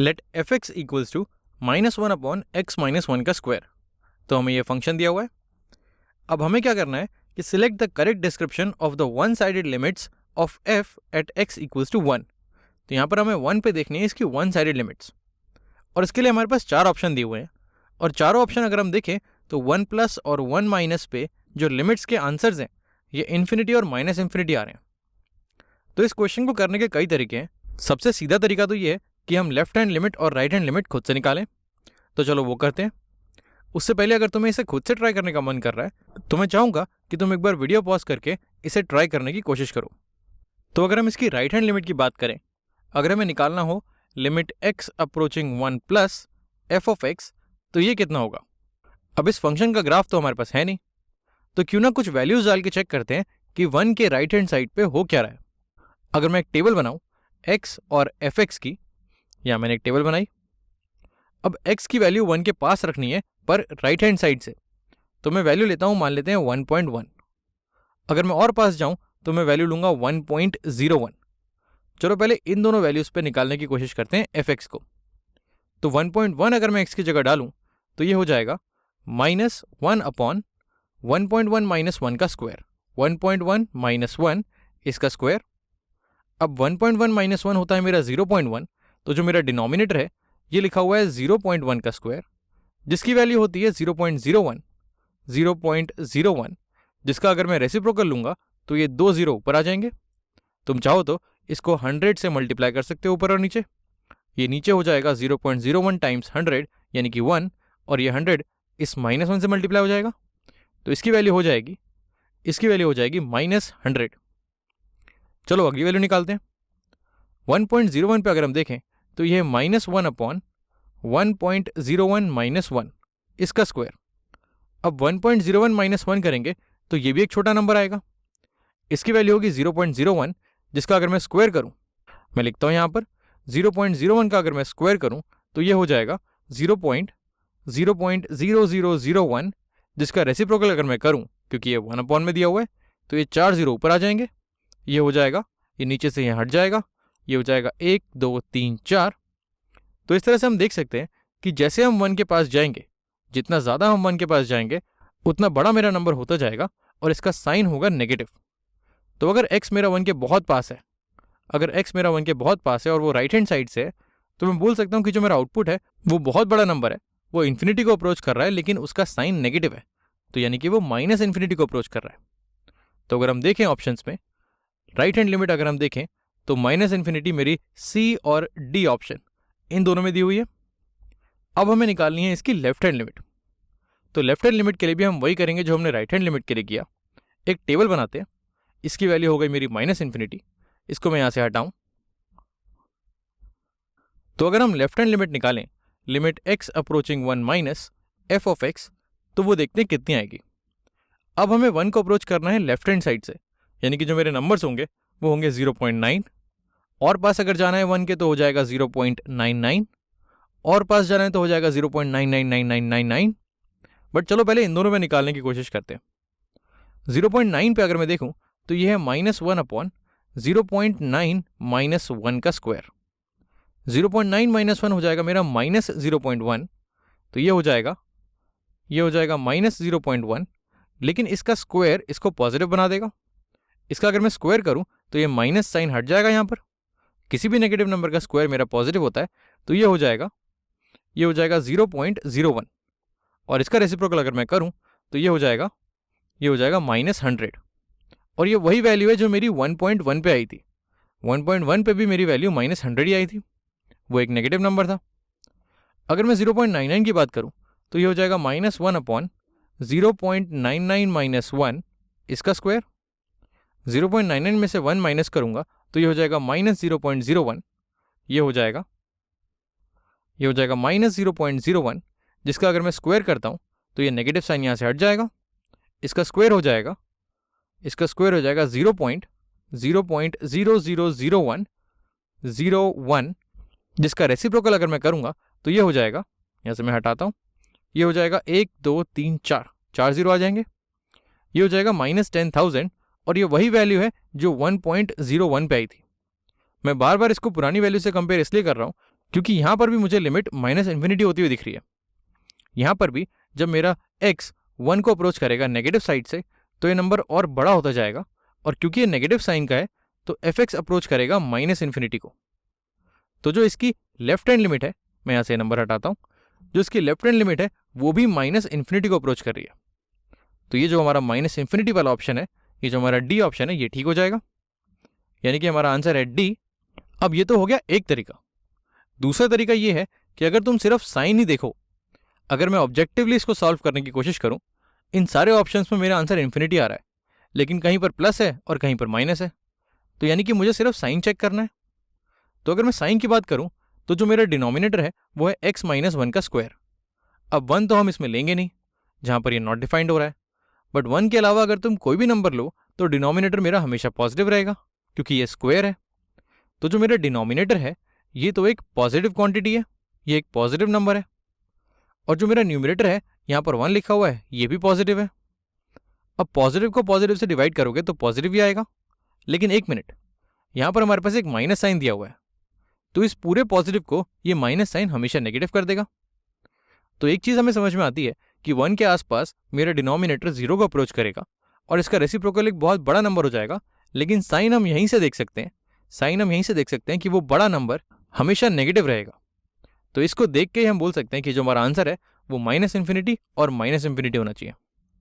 Late f x equals to -1 upon x minus one का square. तो हमें ये फंक्शन दिया हुआ है। अब हमें क्या करना है कि select the correct description of the one sided limits of f at x equals to 1। तो यहाँ पर हमें 1 पे देखनी है इसकी वन साइडेड लिमिट्स, और इसके लिए हमारे पास 4 ऑप्शन दिए हुए हैं। और चारों ऑप्शन अगर हम देखें तो 1 प्लस और 1 माइनस पे जो लिमिट्स के आंसर्स हैं ये इन्फिनिटी और माइनस इन्फिनिटी आ रहे हैं। तो इस क्वेश्चन को करने के कई तरीके हैं। सबसे सीधा तरीका तो ये है कि हम लेफ्ट हैंड लिमिट और राइट हैंड लिमिट खुद से निकालें। तो चलो वो करते हैं। उससे पहले अगर तुम्हें इसे खुद से ट्राई करने का मन कर रहा है तो मैं चाहूँगा कि तुम एक बार वीडियो पॉज करके इसे ट्राई करने की कोशिश करो। तो अगर हम इसकी राइट हैंड लिमिट की बात करें, अगर हमें निकालना हो limit x approaching 1 plus F of x, तो ये कितना होगा। अब इस फंक्शन का ग्राफ तो हमारे पास है नहीं, तो क्यों ना कुछ वैल्यूज डाल के चेक करते हैं कि 1 के राइट हैंड साइड पे हो क्या रहा है। अगर मैं एक टेबल बनाऊं x और एफ एक्स की, या मैंने एक टेबल बनाई। अब x की वैल्यू 1 के पास रखनी है पर राइट हैंड साइड से, तो मैं वैल्यू लेता हूं, मान लेते हैं 1.1। अगर मैं और पास जाऊं तो मैं वैल्यू लूंगा 1.01। चलो पहले इन दोनों वैल्यूज पे निकालने की कोशिश करते हैं एफ एक्स को। तो 1.1 अगर मैं x की जगह डालूं तो ये हो जाएगा -1 अपॉन 1.1 माइनस 1 का स्क्वायर। 1.1 माइनस 1 इसका स्क्वायर। अब 1.1 माइनस 1 होता है मेरा 0.1, तो जो मेरा डिनोमिनेटर है ये लिखा हुआ है 0.1 का स्क्वायर, जिसकी वैल्यू होती है 0.01। 0.01 जिसका अगर मैं रेसिप्रोकल लूंगा तो ये 2 0 ऊपर आ जाएंगे। तुम चाहो तो इसको 100 से मल्टीप्लाई कर सकते हो ऊपर और नीचे। ये नीचे हो जाएगा 0.01 टाइम्स 100 यानी कि 1, और ये 100 इस -1 से मल्टीप्लाई हो जाएगा, तो इसकी वैल्यू हो जाएगी -100। चलो अगली वैल्यू निकालते हैं। 1.01 पे अगर हम देखें तो यह -1 अपॉन 1.01 माइनस 1 इसका स्क्वायर। अब 1.01 माइनस 1 करेंगे तो ये भी एक छोटा नंबर आएगा, इसकी वैल्यू होगी 0.01, जिसका अगर मैं स्क्वायर करूं, मैं लिखता हूं यहां पर 0.01 का अगर मैं स्क्वायर करूं तो ये हो जाएगा 0.0001, जिसका रेसिप्रोकल अगर मैं करूं, क्योंकि ये 1 अपॉन में दिया हुआ है, तो ये 4 0 ऊपर आ जाएंगे। ये हो जाएगा, ये नीचे से यहाँ हट जाएगा, ये हो जाएगा 1 2 3 4। तो इस तरह से हम देख सकते हैं कि जैसे हम 1 के पास जाएंगे, जितना ज़्यादा हम 1 के पास जाएंगे उतना बड़ा मेरा नंबर होता जाएगा और इसका साइन होगा नेगेटिव। तो अगर x मेरा 1 के बहुत पास है, और वो राइट हैंड साइड से है, तो मैं बोल सकता हूँ कि जो मेरा आउटपुट है वो बहुत बड़ा नंबर है, वो इन्फिनिटी को अप्रोच कर रहा है, लेकिन उसका साइन नेगेटिव है, तो यानी कि वो माइनस इन्फिनिटी को अप्रोच कर रहा है। तो अगर हम देखें ऑप्शंस में, राइट हैंड लिमिट अगर हम देखें तो माइनस इन्फिनिटी मेरी सी और डी ऑप्शन इन दोनों में दी हुई है। अब हमें निकालनी है इसकी लेफ्ट हैंड लिमिट। तो लेफ्ट हैंड लिमिट के लिए भी हम वही करेंगे जो हमने राइट हैंड लिमिट के लिए किया। एक टेबल बनाते हैं, इसकी वैल्यू हो गई मेरी -इन्फिनिटी, इसको मैं यहां से हटाऊं। तो अगर हम लेफ्ट हैंड लिमिट निकालें limit x approaching 1 minus F of x, तो वो देखते हैं कितनी आएगी। अब हमें 1 को अप्रोच करना है लेफ्ट हैंड साइड से, यानी कि जो मेरे नंबर्स होंगे वो होंगे 0.9, और पास अगर जाना है 1 के तो हो जाएगा 0.99, और पास जाना है तो हो जाएगा 0.999999। बट चलो पहले इन दोनों में निकालने की कोशिश करते हैं। 0.9 पे अगर मैं देखूं तो ये है -1 अपॉन 0.9 माइनस 1 का स्क्वायर। 0.9 माइनस 1 हो जाएगा मेरा -0.1, तो ये हो जाएगा -0.1, लेकिन इसका स्क्वायर इसको पॉजिटिव बना देगा। इसका अगर मैं स्क्वायर करूं तो ये माइनस साइन हट जाएगा। यहाँ पर किसी भी नेगेटिव नंबर का स्क्वायर मेरा पॉजिटिव होता है, तो ये हो जाएगा 0.01, और इसका रेसिप्रोकल अगर मैं करूं तो ये हो जाएगा -100, और ये वही वैल्यू है जो मेरी 1.1 पे आई थी। 1.1 पे भी मेरी वैल्यू -100 ही आई थी, वो एक नेगेटिव नंबर था। अगर मैं 0.99 की बात करूं तो ये हो जाएगा -1 अपॉन 0.99 माइनस 1 इसका स्क्वायर। 0.99 में से 1 माइनस करूंगा तो ये हो जाएगा -0.01, ये हो जाएगा -0.01, जिसका अगर मैं स्क्वायर करता हूं तो ये नेगेटिव साइन यहां से हट जाएगा। इसका स्क्वायर हो जाएगा 0.000101, जिसका रेसिप्रोकल अगर मैं करूंगा तो ये हो जाएगा, यहां से मैं हटाता हूं, ये हो जाएगा 1 2 3 4 4 0 आ जाएंगे। ये हो जाएगा -10,000, और ये वही वैल्यू है जो 1.01 पे आई थी। मैं बार बार इसको पुरानी वैल्यू से कंपेयर इसलिए कर रहा हूँ क्योंकि यहाँ पर भी मुझे लिमिट माइनस इन्फिनिटी होती हुई दिख रही है। यहाँ पर भी जब मेरा x 1 को अप्रोच करेगा नेगेटिव साइड से तो ये नंबर और बड़ा होता जाएगा, और क्योंकि ये नेगेटिव साइन का है तो fx अप्रोच करेगा माइनस इन्फिनिटी को। तो जो इसकी लेफ्ट हैंड लिमिट है, मैं यहाँ से नंबर हटाता हूँ, जो इसकी लेफ्ट हैंड लिमिट है वो भी माइनस इन्फिनिटी को अप्रोच कर रही है। तो ये जो हमारा माइनस इन्फिनिटी वाला ऑप्शन है, ये जो हमारा डी ऑप्शन है, ये ठीक हो जाएगा, यानी कि हमारा आंसर है डी। अब ये तो हो गया एक तरीका। दूसरा तरीका ये है कि अगर तुम सिर्फ साइन ही देखो, अगर मैं ऑब्जेक्टिवली इसको सॉल्व करने की कोशिश करूं, इन सारे ऑप्शंस में मेरा आंसर इन्फिनिटी आ रहा है, लेकिन कहीं पर प्लस है और कहीं पर माइनस है, तो यानी कि मुझे सिर्फ साइन चेक करना है। तो अगर मैं साइन की बात करूं तो जो मेरा डिनोमिनेटर है वो है x माइनस 1 का स्क्वायर। अब 1 तो हम इसमें लेंगे नहीं, जहां पर ये नॉट डिफाइंड हो रहा है, बट 1 के अलावा अगर तुम कोई भी नंबर लो तो डिनोमिनेटर मेरा हमेशा पॉजिटिव रहेगा, क्योंकि ये स्क्वायर है। तो जो मेरा डिनोमिनेटर है ये तो एक पॉजिटिव क्वांटिटी है, ये एक पॉजिटिव नंबर है, और जो मेरा न्यूमरेटर है यहाँ पर 1 लिखा हुआ है, ये भी पॉजिटिव है। अब पॉजिटिव को पॉजिटिव से डिवाइड करोगे तो पॉजिटिव ही आएगा, लेकिन एक मिनट, यहाँ पर हमारे पास एक माइनस साइन दिया हुआ है, तो इस पूरे पॉजिटिव को ये माइनस साइन हमेशा नेगेटिव कर देगा। तो एक चीज़ हमें समझ में आती है कि 1 के आसपास मेरा डिनोमिनेटर 0 को अप्रोच करेगा और इसका रेसिप्रोकल एक बहुत बड़ा नंबर हो जाएगा, लेकिन साइन हम यहीं से देख सकते हैं कि वो बड़ा नंबर हमेशा नेगेटिव रहेगा। तो इसको देख के ही हम बोल सकते हैं कि जो हमारा आंसर है वो माइनस इन्फिनिटी और माइनस इन्फिनिटी होना चाहिए।